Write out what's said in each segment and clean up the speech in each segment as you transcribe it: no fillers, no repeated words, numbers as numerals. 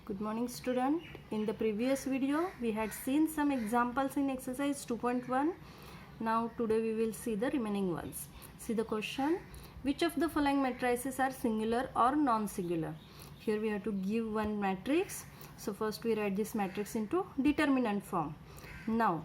Good morning student. In the previous video we had seen some examples in exercise 2.1. Now today we will see the remaining ones. See the question, which of the following matrices are singular or non-singular? Here we have to give one matrix. So first we write this matrix into determinant form. Now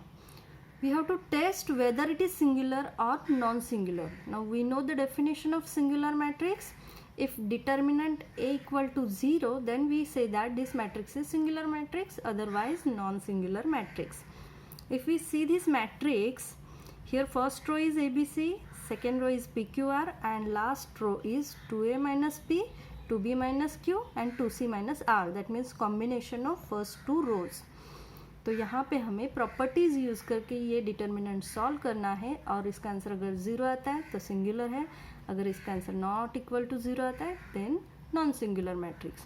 we have to test whether it is singular or non-singular. Now we know the definition of singular matrix. If determinant A equal to 0, then we say that this matrix is singular matrix, otherwise non-singular matrix. If we see this matrix, here first row is ABC, second row is PQR, and last row is 2A minus P, 2B minus Q and 2C minus R. That means combination of first two rows. तो यहाँ पे हमें properties use करके ये determinant solve करना है और इसका आंसर अगर ज़ीरो आता है तो सिंगुलर है, अगर इसका answer not equal to zero आता है देन नॉन सिंगुलर मैट्रिक्स.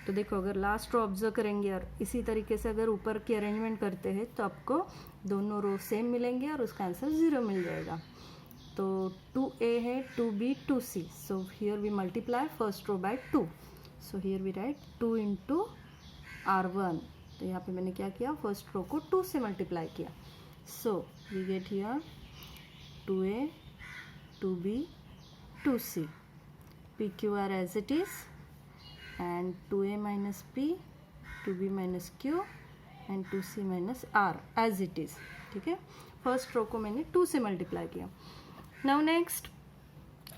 तो देखो अगर लास्ट रो ऑब्जर्व करेंगे और इसी तरीके से अगर ऊपर की अरेंजमेंट करते हैं तो आपको दोनों रो सेम मिलेंगे और उसका आंसर ज़ीरो मिल जाएगा. तो 2A है, 2B, 2C. So here we multiply first row by 2. So here we write 2 into R1. तो यहाँ पे मैंने क्या किया, फर्स्ट रो को 2 से मल्टीप्लाई किया. So we get here 2A, 2B, 2C, PQR as it is, and 2A minus P, 2B minus Q and 2C minus R as it is. ठीक है, फर्स्ट रो को मैंने 2 से मल्टीप्लाई किया. नाउ नेक्स्ट,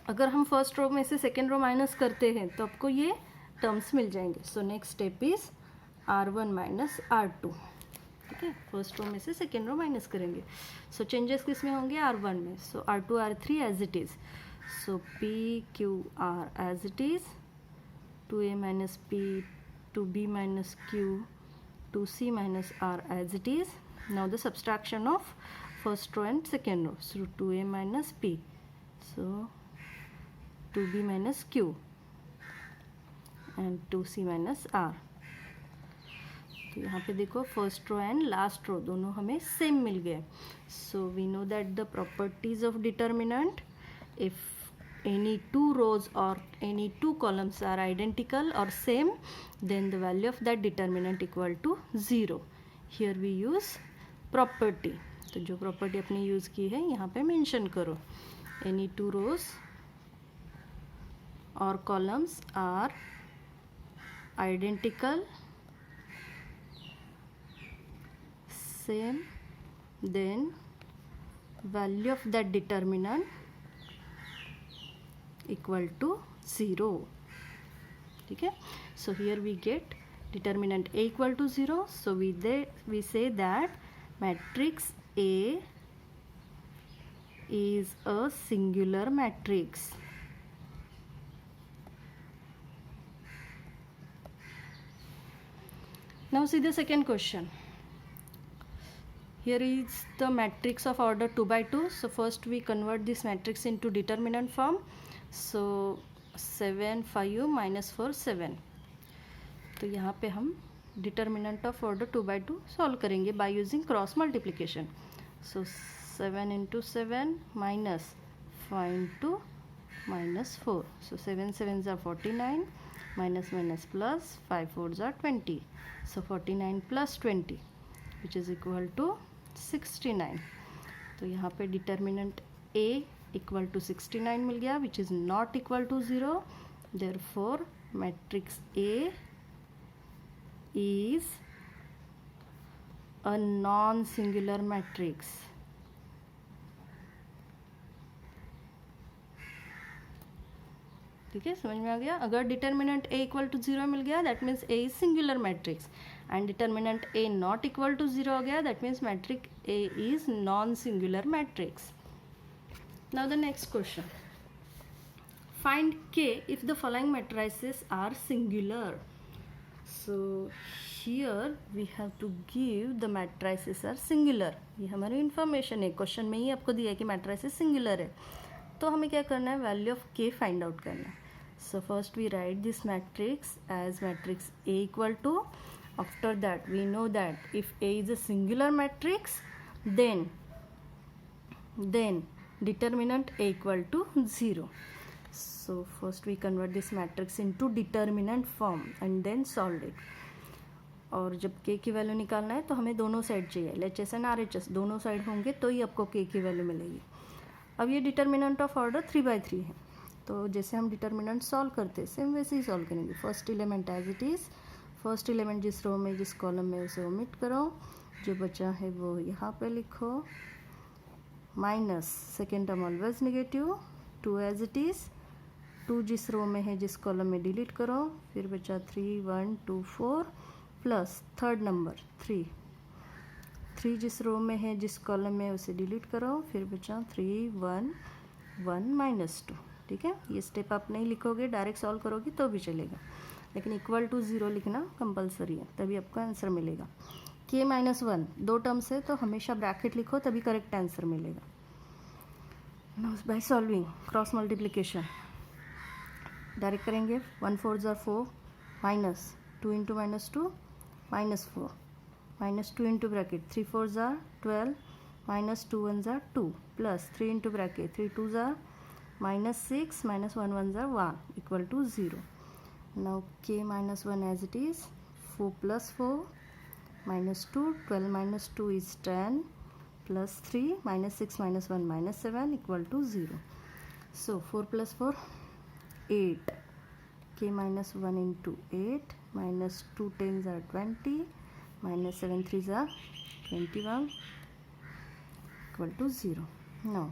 अगर हम फर्स्ट रो में से सेकेंड रो माइनस करते हैं तो आपको ये टर्म्स मिल जाएंगे. So next step is R1 minus R2. ठीक है, फर्स्ट रो में से सेकेंड रो माइनस करेंगे. सो चेंजेस किस में होंगे, R1 में. So R2 R3 as it is. So PQR as it is, 2A minus P, 2B minus Q, 2C minus R as it is. Now the subtraction of first row and second row. So 2A minus P, so 2B minus Q and 2C minus R. तो यहाँ पे देखो first row and last row दोनों हमें same मिल गए. So we know that the properties of determinant, if any two rows और any two columns are identical और same, then the value of that determinant equal to 0. Here we use property. तो जो property अपने use की है यहाँ पे mention करो. एनी टू रोज और columns are identical, same, then value of that determinant equal to 0. ठीक है, so here we get determinant A equal to 0. So we say that matrix A is a singular matrix. Now see the second question. Here is the matrix of order 2 by 2. So first we convert this matrix into determinant form. So 7 5 minus 4 7. तो यहाँ पे हम determinant of order 2 by 2 solve करेंगे by using cross multiplication. So 7 into 7 minus 5 into minus 4. So 7 7s are 49, minus minus plus, 5 4s are 20. So 49 plus 20 which is equal to 69. तो यहाँ पे determinant A equal to 69 मिल गया, which is not equal to 0. Therefore matrix A is a non singular matrix. ठीक है, समझ में आ गया. अगर डिटर्मिनेंट A इक्वल टू 0 मिल गया that means A is singular matrix, and determinant A not equal to 0 हो गया that means matrix A is non singular matrix. Now the next question, find K if the following matrices are singular. So here we have to give the matrices are singular. ये हमारी information है, question में ही आपको दिया है कि matrices singular है. तो हमें क्या करना है, value of K find out करना है. So first we write this matrix as matrix A equal to, after that we know that if A is a singular matrix then determinant A equal to 0. So first we convert this matrix into determinant form and then solve it. और जब k की value निकालना है तो हमें दोनों side चाहिए, LHS and RHS दोनों साइड होंगे तो ही आपको k की वैल्यू मिलेगी। अब ये डिटर्मिनेंट ऑफ ऑर्डर 3/3 है, तो जैसे हम डिटर्मिनेंट सॉल्व करते हैं सेम वैसे ही सॉल्व करेंगे। First element as it is, first element जिस रो में जिस कॉलम में उसे ओमिट करो, जो बचा है वो यहाँ पे लिखो, minus second term always negative, 2 as it is, 2 जिस रो में है जिस कॉलम में डिलीट करो, फिर बचा 3 1 2 4 प्लस थर्ड नंबर 3 जिस रो में है जिस कॉलम में उसे डिलीट करो, फिर बचा 3 1 1 -2। ठीक है, ये स्टेप आप नहीं लिखोगे, डायरेक्ट सॉल्व करोगे तो भी चलेगा, लेकिन इक्वल टू 0 लिखना कंपलसरी है, तभी आपको आंसर मिलेगा। k -1 दो टर्म्स है तो हमेशा ब्रैकेट लिखो तभी करेक्ट आंसर मिलेगा। Now by solving cross multiplication direct करेंगे, 1 4 4 minus 2 into -2 -4 -2 into bracket 3 4 12 -2 1 2 plus 3 into bracket 3 2 -6 -1 1 1 equal to 0। नाउ k -1 as it is, 4 plus 4 -2, 12 -2 is 10 plus 3 -6 -1 -7 equal to 0. So 4 plus 4 8, k -1 into 8 -2 10s are 20 -7 3s are 21 equal to 0. Now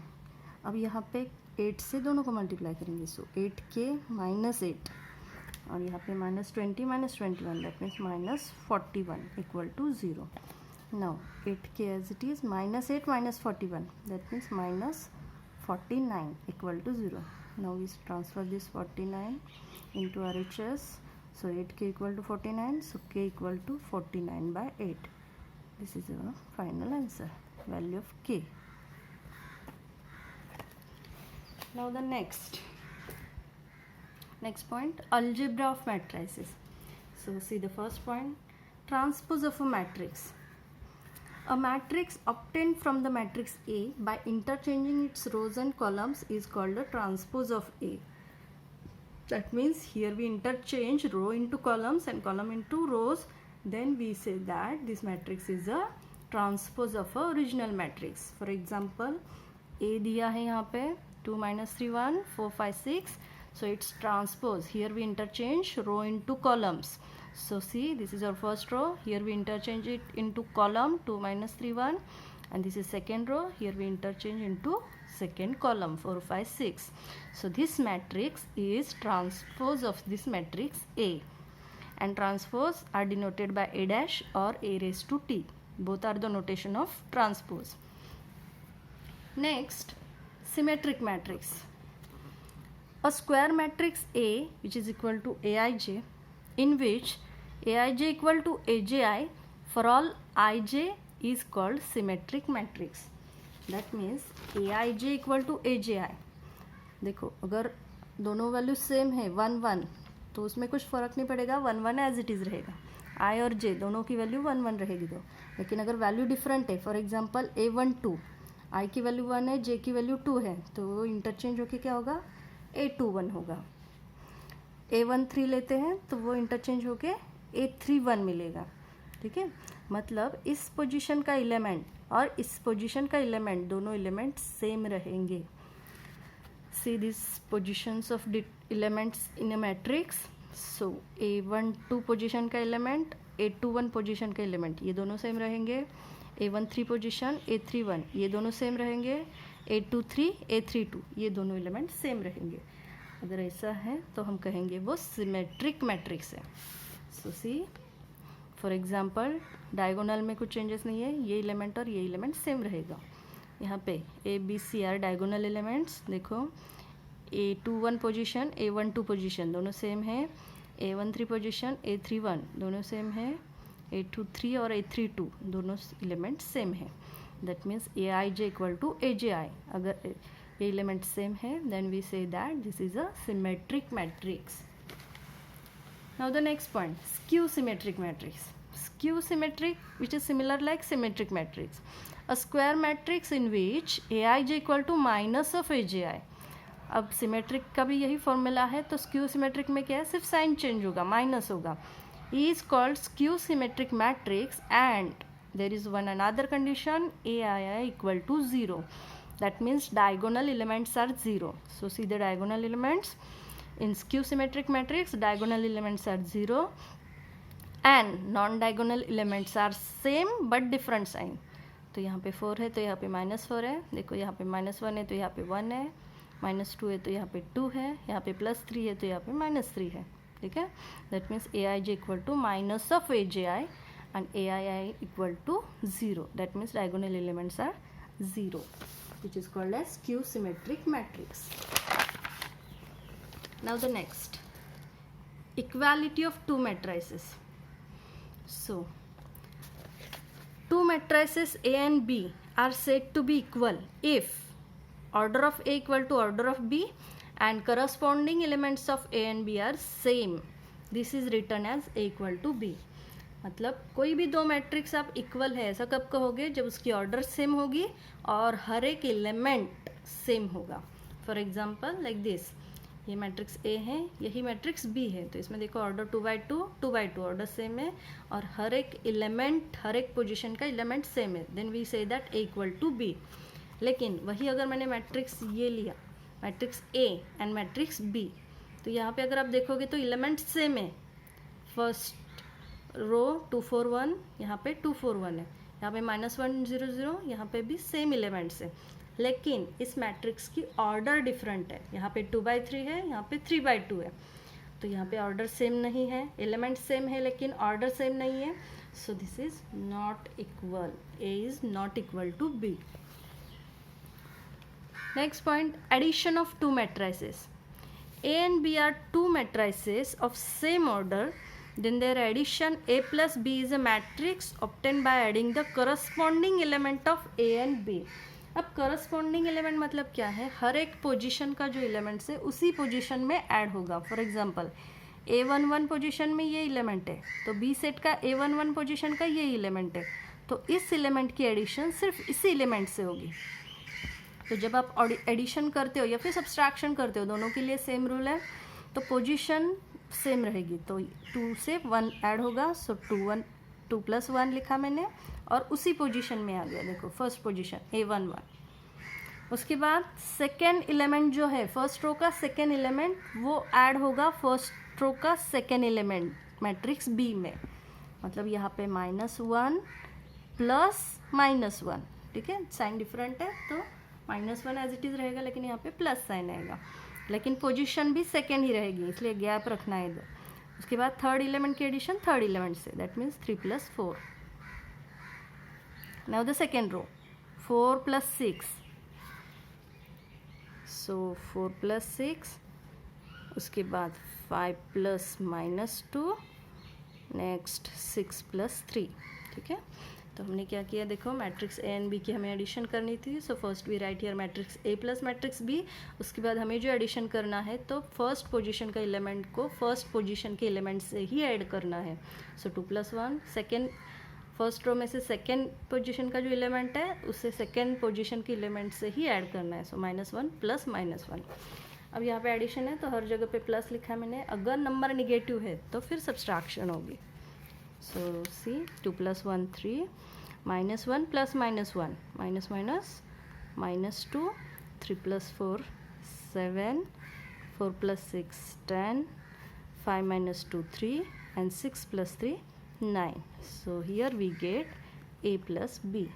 अब यहाँ पे 8 से दोनों को multiply करेंगे, सो 8k -8 और यहाँ पे -20 -21 that means -41 equal to 0। Now 8k as it is, -8 -41 that means -49 equal to 0। Now we transfer this 49 into RHS, so 8k equal to 49, so k equal to 49/8. This is our final answer, value of k. Now the next point, algebra of matrices. So see the first point, transpose of a matrix. A matrix obtained from the matrix A by interchanging its rows and columns is called a transpose of A. That means here we interchange row into columns and column into rows, then we say that this matrix is a transpose of a original matrix. For example, A दिया है यहाँ पे 2 3 1 4 5 6, so it's transpose. Here we interchange row into columns. So see, this is our first row, here we interchange it into column 2 3 1, and this is second row, here we interchange into second column 4 5 6. So this matrix is transpose of this matrix A, and transpose are denoted by A dash or A raised to T. Both are the notation of transpose. Next, symmetric matrix. A square matrix A which is equal to Aij, in which Aij equal to Aj for all Ij is called symmetric matrix. That means Aij equal to Aj. देखो अगर दोनों value same है 1 1 तो उसमें कुछ फ़र्क नहीं पड़ेगा, 1 1 एज इट इज़ रहेगा, I और J दोनों की वैल्यू 1 1 रहेगी दो। लेकिन अगर वैल्यू डिफरेंट है, फॉर एग्जांपल A1 2, I की वैल्यू 1 है, J की वैल्यू 2 है, तो वो इंटरचेंज होके क्या होगा, A2 1 होगा। A1 3 लेते हैं तो वो इंटरचेंज होके A3 1 मिलेगा। ठीक है, मतलब इस पोजीशन का एलिमेंट और इस पोजीशन का एलिमेंट दोनों एलिमेंट सेम रहेंगे। See this positions of elements in a matrix. So A1 2 position का एलिमेंट, A2 1 पोजीशन का एलिमेंट, ये दोनों सेम रहेंगे। A1 3 पोजीशन, A3 1 ये दोनों सेम रहेंगे। A2 3 A3 2 ये दोनों एलिमेंट सेम रहेंगे। अगर ऐसा है तो हम कहेंगे वो सिमेट्रिक मैट्रिक्स है। सो सी फॉर एग्जांपल डायगोनल में कुछ चेंजेस नहीं है, ये एलिमेंट और ये एलिमेंट सेम रहेगा। यहाँ पे A B C are diagonal elements, देखो A2 1 पोजीशन, A1 2 पोजीशन दोनों सेम है, A1 3 पोजीशन, A3 1 दोनों सेम है, A2 3 और A3 2 दोनों एलिमेंट सेम है। That means Aij equal to Aj। अगर ये एलिमेंट सेम है then we say that this is a symmetric matrix. Now the next point, skew symmetric matrix. Skew symmetric, which is similar like symmetric matrix. A square matrix in which Aij equal to minus of Aj. अब symmetric का भी यही formula है, तो skew symmetric में क्या है, सिर्फ साइन चेंज होगा, माइनस होगा। is called skew symmetric matrix, and there is one another condition, AII equal to 0. That means diagonal elements are 0. So see the diagonal elements in skew symmetric matrix, diagonal elements are 0 and non diagonal elements are same but different sign. तो यहाँ पे 4 है तो यहाँ पे -4 है, देखो यहाँ पे -1 है तो यहाँ पे 1 है, -2 है तो यहाँ पे 2 है, यहाँ पे +3 है तो यहाँ पे -3 है, ठीक है. That means AIJ equal to minus of AJI and AII equal to 0. That means diagonal elements are 0, which is called as skew symmetric matrix. Now the next, equality of two matrices. So two matrices A and B are said to be equal if order of A equal to order of B and corresponding elements of A and B are same. This is written as A equal to B. मतलब कोई भी दो matrix आप equal है ऐसा कब कहोगे, जब उसकी ऑर्डर सेम होगी और हर एक एलिमेंट सेम होगा. फॉर एग्जांपल लाइक दिस, ये मैट्रिक्स A है, यही मैट्रिक्स B है, तो इसमें देखो ऑर्डर 2×2 ऑर्डर सेम है और हर एक एलिमेंट, हर एक पोजीशन का एलिमेंट सेम है. Then we say that A equal to B. लेकिन वही अगर मैंने मैट्रिक्स ये लिया, matrix A and matrix B, तो यहाँ पे अगर आप देखोगे तो एलिमेंट सेम है. फर्स्ट रो 2 4 1, यहाँ पे 2 4 1 है, यहाँ पे -1 0 0, यहाँ पे भी सेम एलिमेंट्स है. लेकिन इस मैट्रिक्स की ऑर्डर डिफरेंट है, यहाँ पे 2×3 है, यहाँ पे 3×2 है. तो यहाँ पे ऑर्डर सेम नहीं है, एलिमेंट सेम है लेकिन ऑर्डर सेम नहीं है. So this is not equal, A is not equal to B. Next point, addition of two matrices. A and B are two matrices of same order. Then their addition A plus B is a matrix obtained by adding the corresponding element of A and B. अब corresponding element मतलब क्या है, हर एक position का जो elements है उसी position में ऐड होगा. फॉर एग्जांपल A11 पोजीशन में ये एलिमेंट है तो B सेट का A11 पोजीशन का ये एलिमेंट है, तो इस एलिमेंट की एडिशन सिर्फ इसी एलिमेंट से होगी. तो जब आप एडिशन करते हो या फिर सब्सट्रैक्शन करते हो, दोनों के लिए सेम रूल है, तो पोजीशन सेम रहेगी, तो 2 से 1 ऐड होगा. सो 2 + 1 लिखा मैंने और उसी पोजीशन में आ गया. देखो फर्स्ट पोजीशन A11. उसके बाद सेकेंड एलिमेंट जो है, फर्स्ट रो का सेकेंड एलिमेंट, वो ऐड होगा फर्स्ट रो का सेकेंड एलिमेंट मैट्रिक्स B में. मतलब यहाँ पे -1 + -1, ठीक है, साइन डिफरेंट है तो -1 एज इट इज़ रहेगा, लेकिन यहाँ पे प्लस साइन आएगा. लेकिन पोजीशन भी सेकेंड ही रहेगी, इसलिए गैप रखना है इधर. उसके बाद थर्ड एलिमेंट की एडिशन थर्ड एलिमेंट से, that means 3 + 4. Now the second row 4 + 6. So 4 + 6, उसके बाद 5 + -2, नेक्स्ट 6 + 3, ठीक है. तो हमने क्या किया, देखो मैट्रिक्स A एंड B की हमें एडिशन करनी थी. So first we write here matrix A plus matrix B. उसके बाद हमें जो एडिशन करना है तो फर्स्ट पोजीशन का एलिमेंट को फर्स्ट पोजीशन के एलिमेंट से ही ऐड करना है. सो 2 + 1, सेकेंड फर्स्ट रो में से सेकेंड पोजीशन का जो एलिमेंट है उससे सेकेंड पोजीशन के एलिमेंट से ही ऐड करना है. सो -1 + -1. अब यहाँ पे एडिशन है तो हर जगह पे प्लस लिखा है मैंने. अगर नंबर निगेटिव है तो फिर सब्सट्रैक्शन होगी. So see 2 + 1 3, -1 + -1, -2, 3 + 4 7, 4 + 6 10, 5 - 2 3 and 6 + 3 9. So here we get A plus B.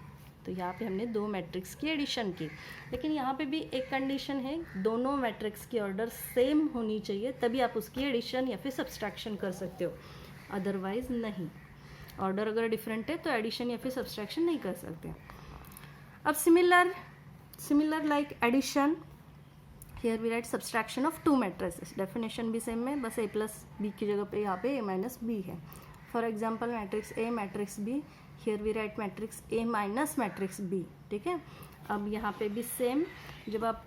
तो यहाँ पे हमने दो मैट्रिक्स की एडिशन की, लेकिन यहाँ पे भी एक कंडीशन है, दोनों मैट्रिक्स की ऑर्डर सेम होनी चाहिए, तभी आप उसकी एडिशन या फिर सब्सट्रैक्शन कर सकते हो, अदरवाइज नहीं. ऑर्डर अगर डिफरेंट है तो एडिशन या फिर सब्सट्रैक्शन नहीं कर सकते. अब similar like addition, here we write subtraction of two matrices. Definition भी सेम है, बस A + B की जगह पे यहाँ पे A - B है. For example matrix A matrix B, here we write matrix A - matrix B, ठीक है. अब यहाँ पे भी सेम, जब आप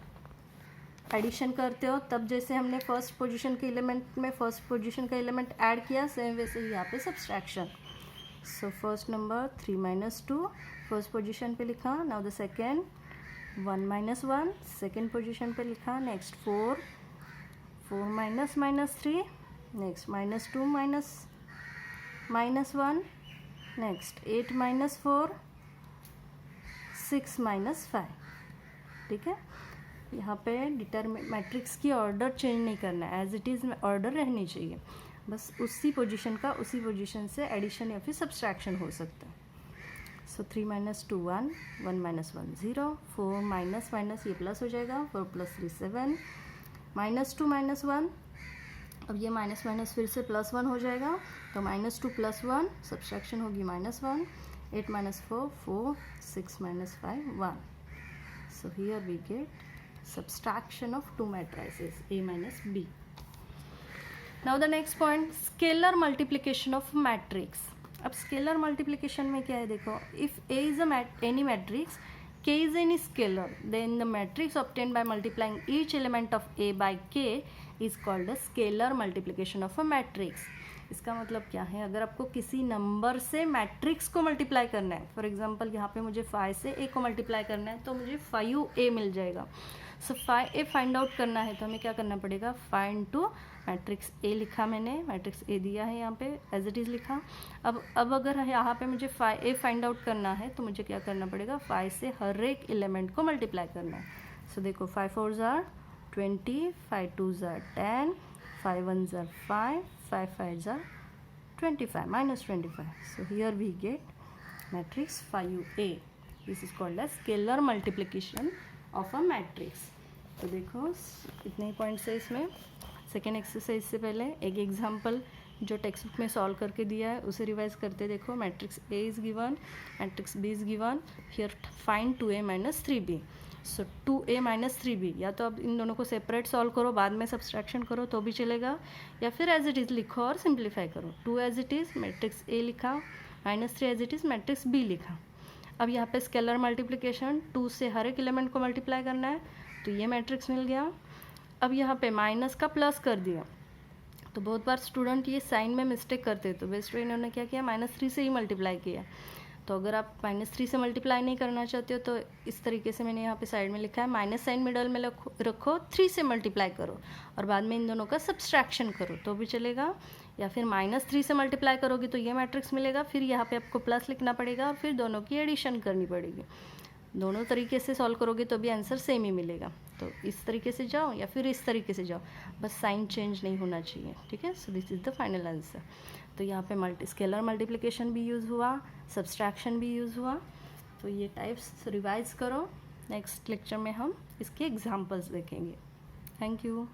एडिशन करते हो तब जैसे हमने फर्स्ट पोजीशन के एलिमेंट में फर्स्ट पोजीशन का एलिमेंट ऐड किया, सेम वैसे ही यहाँ पे subtraction. So first number 3 - 2 first position पे लिखा. Now the second 1 - 1 second position पे लिखा. नेक्स्ट 4 - -3, नेक्स्ट -2 -1, नेक्स्ट 8 - 4, 6 - 5, ठीक है। यहाँ पे मैट्रिक्स की ऑर्डर चेंज नहीं करना है, एज इट इज़ ऑर्डर रहनी चाहिए, बस उसी पोजीशन का उसी पोजीशन से एडिशन या फिर सब्सट्रैक्शन हो सकता है। सो 3 - 2 1, 1 - 1 0, 4 माइनस ये प्लस हो जाएगा, 4 + 3 7, -2 - 1, अब ये माइनस माइनस फिर से +1 हो जाएगा, तो -2 + 1 सब्सट्रैक्शन होगी -1, 8 - 4 4, 6 - 5 1. So here we get subtraction of two matrices A minus B. Now the next point, scalar multiplication of matrix. अब स्केलर मल्टीप्लिकेशन में क्या है, देखो, if A is any matrix, K is any scalar, then the matrix obtained by multiplying each element of A by K is called a scalar multiplication of a matrix. इसका मतलब क्या है, अगर आपको किसी नंबर से मैट्रिक्स को multiply करना है, फॉर एग्जांपल यहाँ पे मुझे 5 से A को मल्टीप्लाई करना है, तो मुझे 5A मिल जाएगा। सो 5A फाइंड आउट करना है तो हमें क्या करना पड़ेगा, 5 इंटू मैट्रिक्स A लिखा मैंने, मैट्रिक्स A दिया है यहाँ पे एज इट इज़ लिखा। अब अगर यहाँ पे मुझे 5A फाइंड आउट करना है तो मुझे क्या करना पड़ेगा, 5 से हर एक एलिमेंट को मल्टीप्लाई करना है। सो देखो 5 4 ज़ार 20, 5 2 ज़ार 10, 5 1 ज़ार 5, 5 5 ज़ार 25 -25. So here we get matrix 5A. This is called as scalar multiplication of a matrix. तो देखो इतने ही पॉइंट्स है इसमें। सेकेंड एक्सरसाइज से पहले एक एग्जांपल जो टेक्स्ट बुक में सॉल्व करके दिया है उसे रिवाइज करते देखो। Matrix A is given, matrix B is given, here find 2A - 3B. So 2A - 3B, या तो अब इन दोनों को सेपरेट सॉल्व करो, बाद में सब्सट्रैक्शन करो तो भी चलेगा, या फिर एज इट इज़ लिखो और सिंप्लीफाई करो। 2 as it is matrix A लिखा, -3 as it is matrix B लिखा। अब यहाँ पे स्केलर मल्टीप्लिकेशन, 2 से हर एक एलिमेंट को मल्टीप्लाई करना है, तो ये मैट्रिक्स मिल गया। अब यहाँ पे माइनस का प्लस कर दिया, तो बहुत बार स्टूडेंट ये साइन में मिस्टेक करते हैं, तो बेस्ट वे इन्होंने क्या किया, -3 से ही मल्टीप्लाई किया। तो अगर आप -3 से मल्टीप्लाई नहीं करना चाहते हो तो इस तरीके से मैंने यहाँ पे साइड में लिखा है, माइनस साइन मिडल में रखो, 3 से मल्टीप्लाई करो और बाद में इन दोनों का सब्सट्रैक्शन करो तो भी चलेगा, या फिर -3 से मल्टीप्लाई करोगे तो ये मैट्रिक्स मिलेगा, फिर यहाँ पे आपको प्लस लिखना पड़ेगा और फिर दोनों की एडिशन करनी पड़ेगी। दोनों तरीके से सॉल्व करोगे तो भी आंसर सेम ही मिलेगा। तो इस तरीके से जाओ या फिर इस तरीके से जाओ, बस साइन चेंज नहीं होना चाहिए, ठीक है। So this is the final answer. तो यहाँ पे स्केलर मल्टीप्लिकेशन भी यूज़ हुआ, सब्सट्रैक्शन भी यूज़ हुआ। तो ये टाइप्स रिवाइज करो, नेक्स्ट लेक्चर में हम इसके एग्जांपल्स देखेंगे। Thank you.